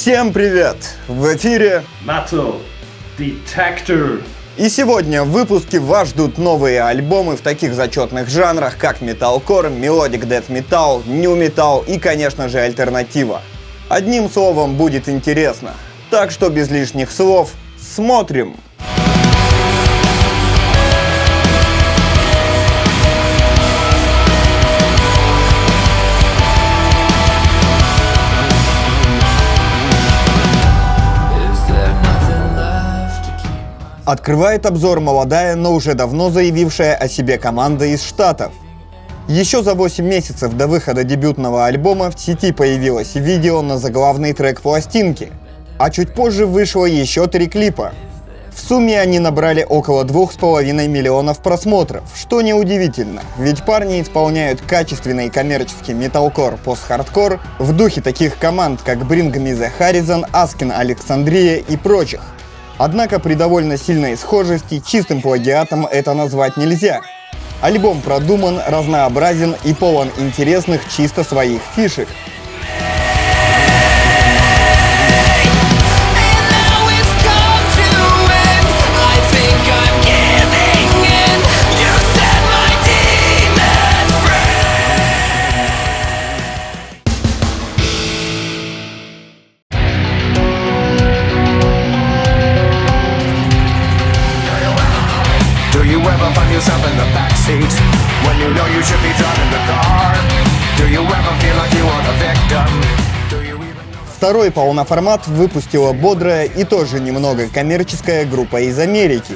Всем привет! В эфире Metal Detector. И сегодня в выпуске вас ждут новые альбомы в таких зачетных жанрах, как металкор, мелодик дэт метал, нью метал и, конечно же, альтернатива. Одним словом, будет интересно. Так что без лишних слов, смотрим! Открывает обзор молодая, но уже давно заявившая о себе команда из Штатов. Еще за 8 месяцев до выхода дебютного альбома в сети появилось видео на заглавный трек пластинки, а чуть позже вышло еще 3 клипа. В сумме они набрали около 2,5 миллионов просмотров, что неудивительно, ведь парни исполняют качественный коммерческий металкор, пост-хардкор в духе таких команд, как Bring Me The Horizon, Askin Alexandria и прочих. Однако при довольно сильной схожести чистым плагиатом это назвать нельзя. Альбом продуман, разнообразен и полон интересных чисто своих фишек. Второй полноформат выпустила бодрая и тоже немного коммерческая группа из Америки.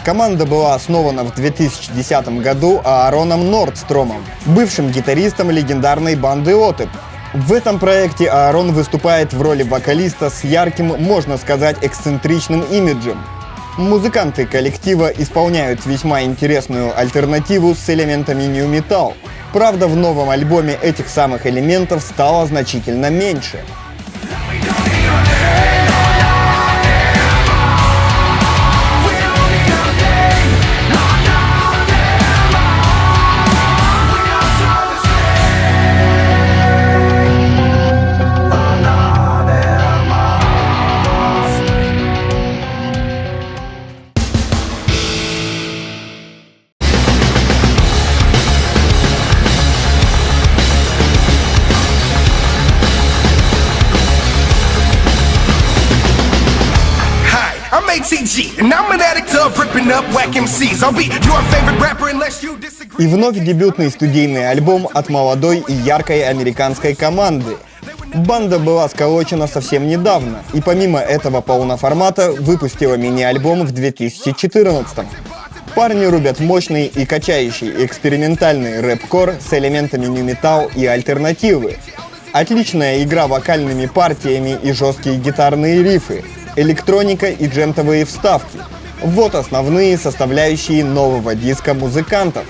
Команда была основана в 2010 году Аароном Нордстромом, бывшим гитаристом легендарной банды Отеп. В этом проекте Аарон выступает в роли вокалиста с ярким, можно сказать, эксцентричным имиджем. Музыканты коллектива исполняют весьма интересную альтернативу с элементами нью метал. Правда, в новом альбоме этих самых элементов стало значительно меньше. И вновь дебютный студийный альбом от молодой и яркой американской команды. Банда была сколочена совсем недавно, и помимо этого полноформата выпустила мини-альбом в 2014. Парни рубят мощный и качающий экспериментальный рэп-кор с элементами нью-метал и альтернативы. Отличная игра вокальными партиями и жесткие гитарные рифы, электроника и джентовые вставки. Вот основные составляющие нового диска музыкантов.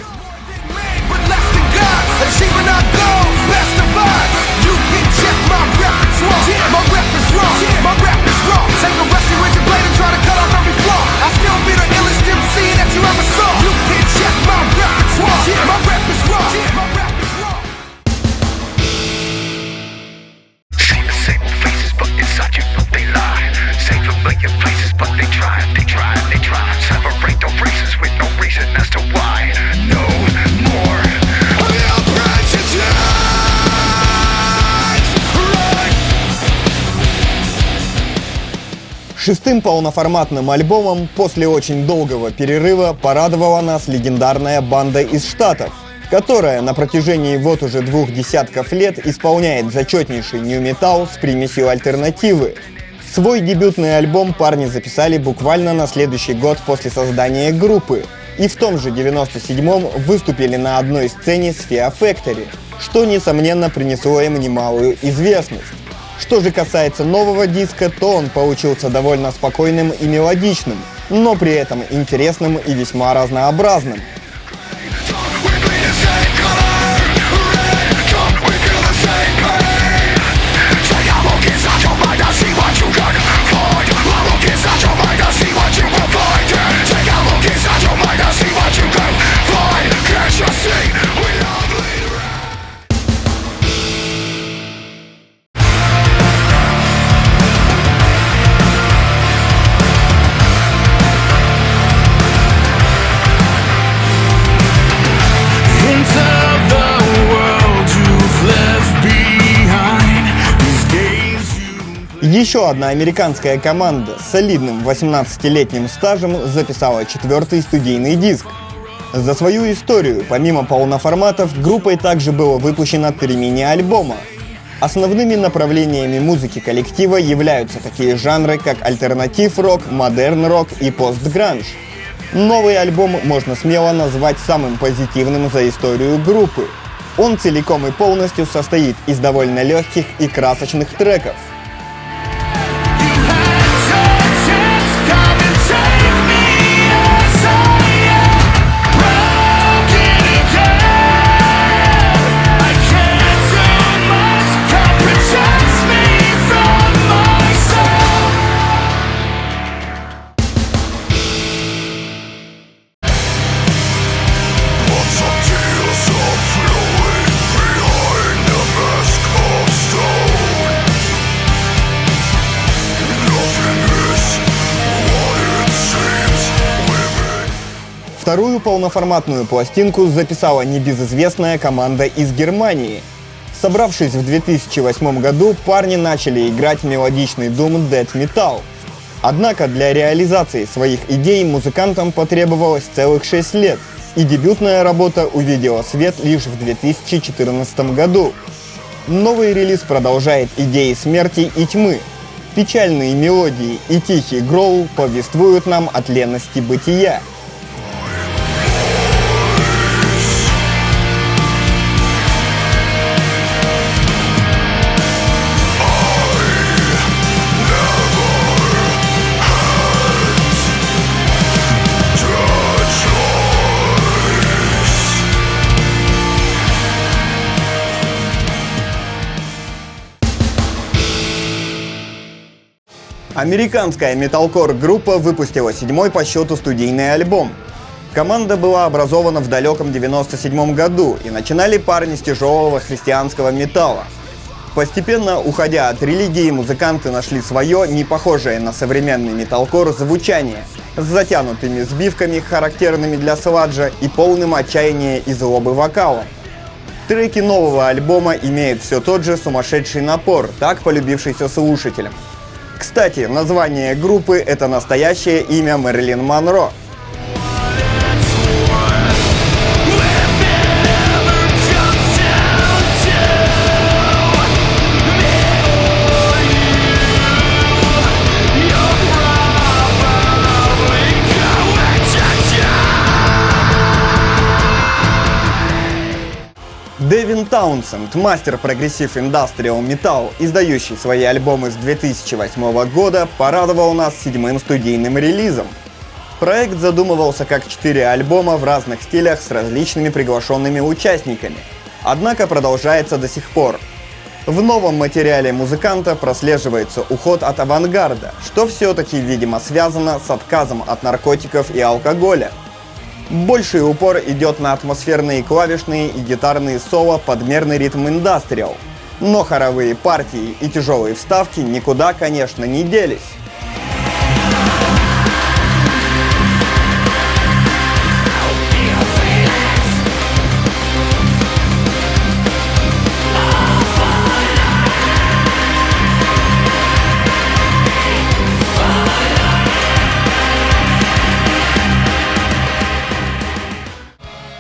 Шестым полноформатным альбомом после очень долгого перерыва порадовала нас легендарная банда из Штатов, которая на протяжении вот уже 2 десятков лет исполняет зачетнейший нью-метал с примесью альтернативы. Свой дебютный альбом парни записали буквально на следующий год после создания группы, и в том же 97-м выступили на одной сцене с Fear Factory, что несомненно принесло им немалую известность. Что же касается нового диска, то он получился довольно спокойным и мелодичным, но при этом интересным и весьма разнообразным. Еще одна американская команда с солидным 18-летним стажем записала 4-й студийный диск. За свою историю, помимо полноформатов, группой также было выпущено 3 мини-альбома. Основными направлениями музыки коллектива являются такие жанры, как альтернатив-рок, модерн-рок и пост-гранж. Новый альбом можно смело назвать самым позитивным за историю группы. Он целиком и полностью состоит из довольно легких и красочных треков. Вторую полноформатную пластинку записала небезызвестная команда из Германии. Собравшись в 2008 году, парни начали играть мелодичный doom death metal. Однако для реализации своих идей музыкантам потребовалось целых 6 лет, и дебютная работа увидела свет лишь в 2014 году. Новый релиз продолжает идеи смерти и тьмы. Печальные мелодии и тихий гроул повествуют нам о тленности бытия. Американская металкор-группа выпустила 7-й по счету студийный альбом. Команда была образована в далеком 97 году, и начинали парни с тяжелого христианского металла. Постепенно, уходя от религии, музыканты нашли свое, не похожее на современный металкор, звучание, с затянутыми сбивками, характерными для сладжа, и полным отчаяния и злобы вокалом. Треки нового альбома имеют все тот же сумасшедший напор, так полюбившийся слушателям. Кстати, название группы — это настоящее имя Мэрилин Монро. Дэвин Таунсенд, мастер прогрессив индастриал металл, издающий свои альбомы с 2008 года, порадовал нас 7-м студийным релизом. Проект задумывался как 4 альбома в разных стилях с различными приглашенными участниками, однако продолжается до сих пор. В новом материале музыканта прослеживается уход от авангарда, что все-таки, видимо, связано с отказом от наркотиков и алкоголя. Больший упор идет на атмосферные клавишные и гитарные соло под мерный ритм индастриал. Но хоровые партии и тяжелые вставки никуда, конечно, не делись.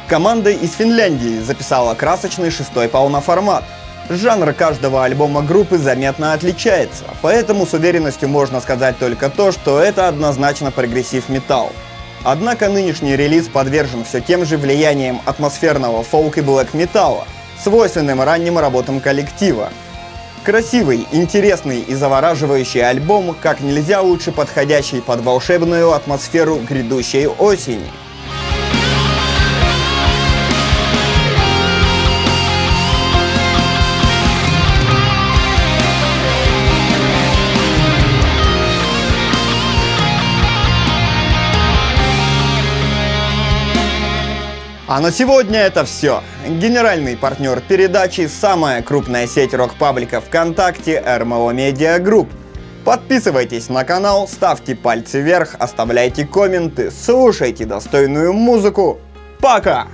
Команда из Финляндии записала красочный 6-й полноформат. Жанр каждого альбома группы заметно отличается, поэтому с уверенностью можно сказать только то, что это однозначно прогрессив металл. Однако нынешний релиз подвержен все тем же влияниям атмосферного фолк и блэк-металла, свойственным ранним работам коллектива. Красивый, интересный и завораживающий альбом, как нельзя лучше подходящий под волшебную атмосферу грядущей осени. А на сегодня это все. Генеральный партнер передачи — самая крупная сеть рок-паблика ВКонтакте RMLO Media Group. Подписывайтесь на канал, ставьте пальцы вверх, оставляйте комменты, слушайте достойную музыку. Пока!